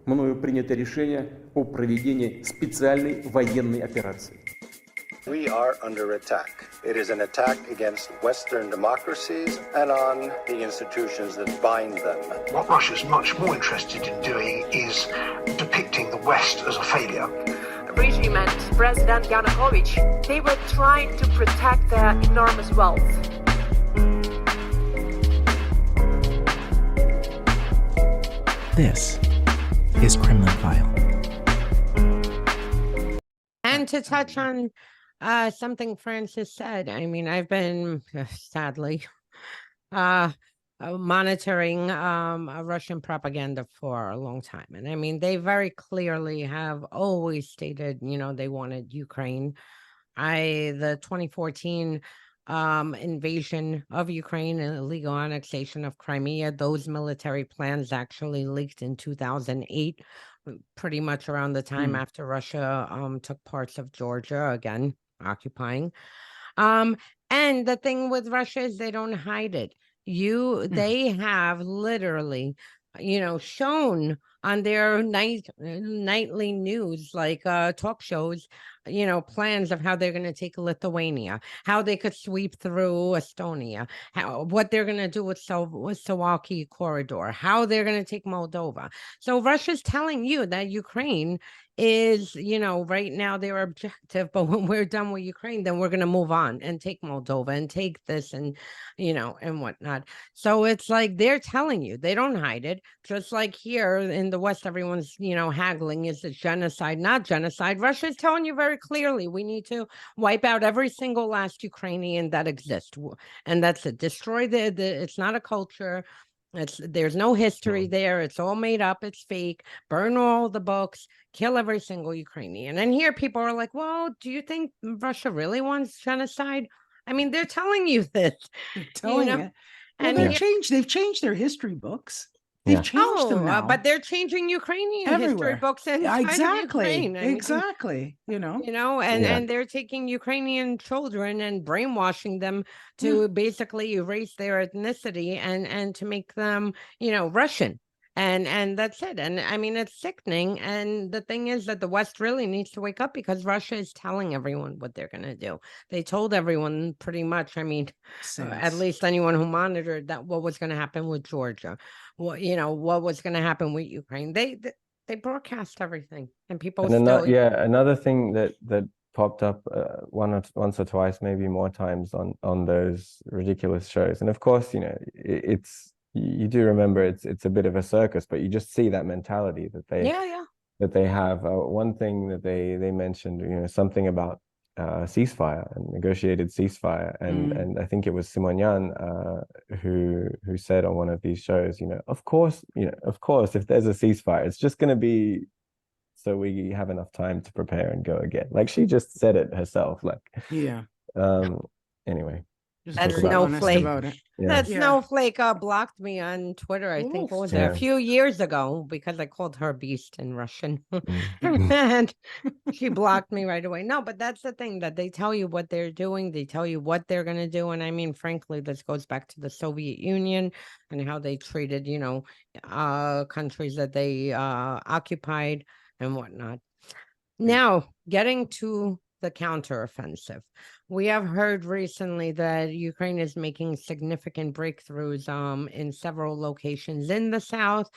мною принято решение о проведении специальной военной операции. We are under attack. It is an attack against Western democracies and on the institutions that bind them. What Russia's much more interested in doing is depicting the West as a failure. The regime and President Yanukovych, they were trying to protect their enormous wealth. This is Kremlin File. And to touch on something Francis said, I mean, I've been sadly monitoring Russian propaganda for a long time. And I mean, they very clearly have always stated, you know, they wanted Ukraine. The 2014 invasion of Ukraine and illegal annexation of Crimea, those military plans actually leaked in 2008, pretty much around the time after Russia took parts of Georgia, again, occupying. And the thing with Russia is they don't hide it. They have literally, you know, shown on their nightly news, like talk shows, you know, plans of how they're going to take Lithuania, how they could sweep through Estonia, what they're going to do with Suwalki corridor, how they're going to take Moldova. So Russia's telling you that Ukraine is, you know, right now their objective, but when we're done with Ukraine, then we're going to move on and take Moldova and take this and, you know, and whatnot. So it's like they're telling you, they don't hide it. Just like here in the West, everyone's, you know, haggling, is it genocide, not genocide? Russia's telling you very clearly, we need to wipe out every single last Ukrainian that exists. And that's it. Destroy it's not a culture. There's no history there. It's all made up. It's fake. Burn all the books. Kill every single Ukrainian. And here people are like, well, do you think Russia really wants genocide? I mean, they're telling you this. They're telling you. Well, and they've changed their history books. They've changed them now. But they're changing Ukrainian history books exactly. Exactly. You know, and they're taking Ukrainian children and brainwashing them to basically erase their ethnicity and to make them, you know, Russian. And that's it. And I mean, it's sickening. And the thing is that the West really needs to wake up because Russia is telling everyone what they're going to do. They told everyone pretty much, I mean, at least anyone who monitored that what was going to happen with Georgia, what was going to happen with Ukraine. They broadcast everything and people another thing that popped up once or twice, maybe more times on those ridiculous shows. And of course, you know, you do remember it's a bit of a circus, but you just see that mentality that they have. One thing that they mentioned, you know, something about ceasefire and negotiated ceasefire, and I think it was Simonian who said on one of these shows, you know, of course, if there's a ceasefire, it's just going to be so we have enough time to prepare and go again. Like she just said it herself. Like anyway. That snowflake. That snowflake blocked me on Twitter. I think what was it, a few years ago, because I called her beast in Russian, and she blocked me right away. No, but that's the thing, that they tell you what they're doing. They tell you what they're going to do, and I mean, frankly, this goes back to the Soviet Union and how they treated, you know, countries that they occupied and whatnot. Now, getting to the counteroffensive. We have heard recently that Ukraine is making significant breakthroughs in several locations in the south,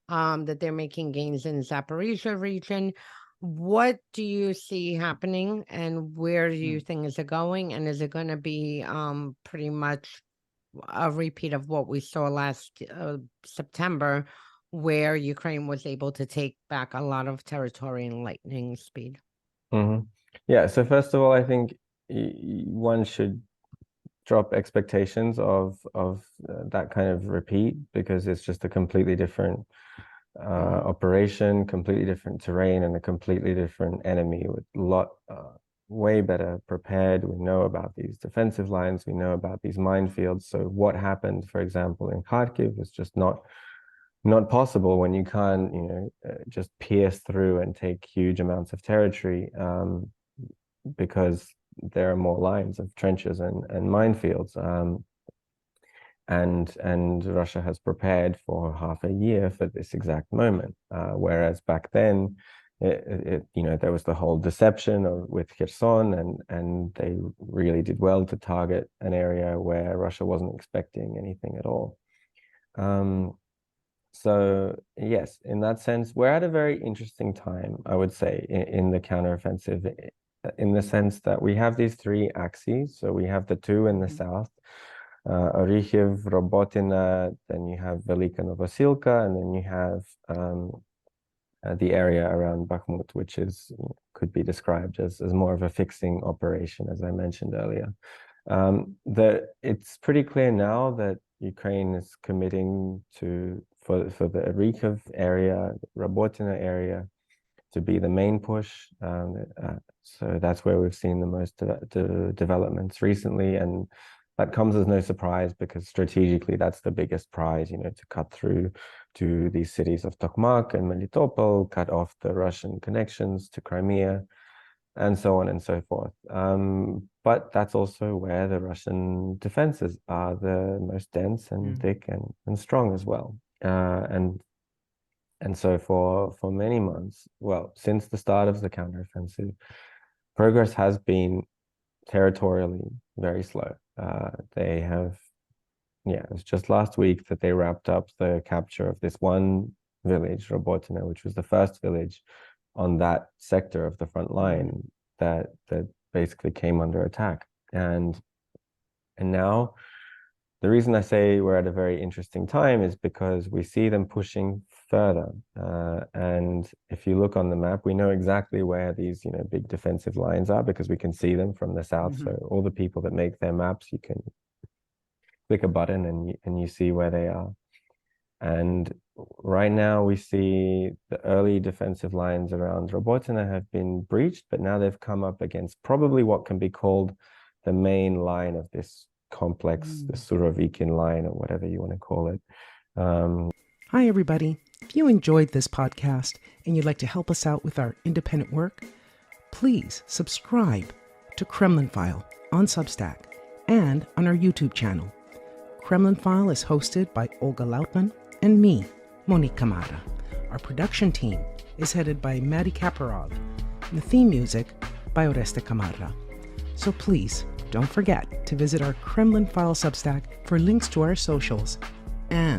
that they're making gains in Zaporizhia region. What do you see happening, and where do you think is it going? And is it going to be pretty much a repeat of what we saw last September, where Ukraine was able to take back a lot of territory in lightning speed? Yeah, so first of all, I think one should drop expectations of that kind of repeat, because it's just a completely different operation, completely different terrain, and a completely different enemy with a lot way better prepared. We know about these defensive lines, we know about these minefields. So what happened, for example, in Kharkiv was just not possible when you can't, you know, just pierce through and take huge amounts of territory, because there are more lines of trenches and minefields. and Russia has prepared for half a year for this exact moment. Whereas back then, there was the whole deception with Kherson, and they really did well to target an area where Russia wasn't expecting anything at all. So yes, in that sense, we're at a very interesting time, I would say, in the counteroffensive, in the sense that we have these three axes. So we have the two in the south, Orikhiv, Robotyne, then you have Velika Novosilka, and then you have the area around Bakhmut, which could be described as more of a fixing operation, as I mentioned earlier. It's pretty clear now that Ukraine is committing for the Orikhiv area, Robotyne area, to be the main push. So that's where we've seen the most developments recently, and that comes as no surprise, because strategically that's the biggest prize, to cut through to these cities of Tokmak and Melitopol, cut off the Russian connections to Crimea, and so on and so forth. But that's also where the Russian defenses are the most dense and thick and strong as well. And so for many months, well, since the start of the counteroffensive, progress has been territorially very slow. It was just last week that they wrapped up the capture of this one village, Robotyne, which was the first village on that sector of the front line that basically came under attack. And now, the reason I say we're at a very interesting time is because we see them pushing further. And if you look on the map, we know exactly where these, big defensive lines are, because we can see them from the south. So all the people that make their maps, you can click a button and you see where they are. And right now we see the early defensive lines around Robotyne have been breached, but now they've come up against probably what can be called the main line of this complex, the Surovikin line, or whatever you want to call it. Hi, everybody. If you enjoyed this podcast and you'd like to help us out with our independent work, please subscribe to Kremlin File on Substack and on our YouTube channel. Kremlin File is hosted by Olga Lautman and me, Monique Kamara. Our production team is headed by Maddie Kaparov, and the theme music by Oreste Camarra. So please don't forget to visit our Kremlin File Substack for links to our socials and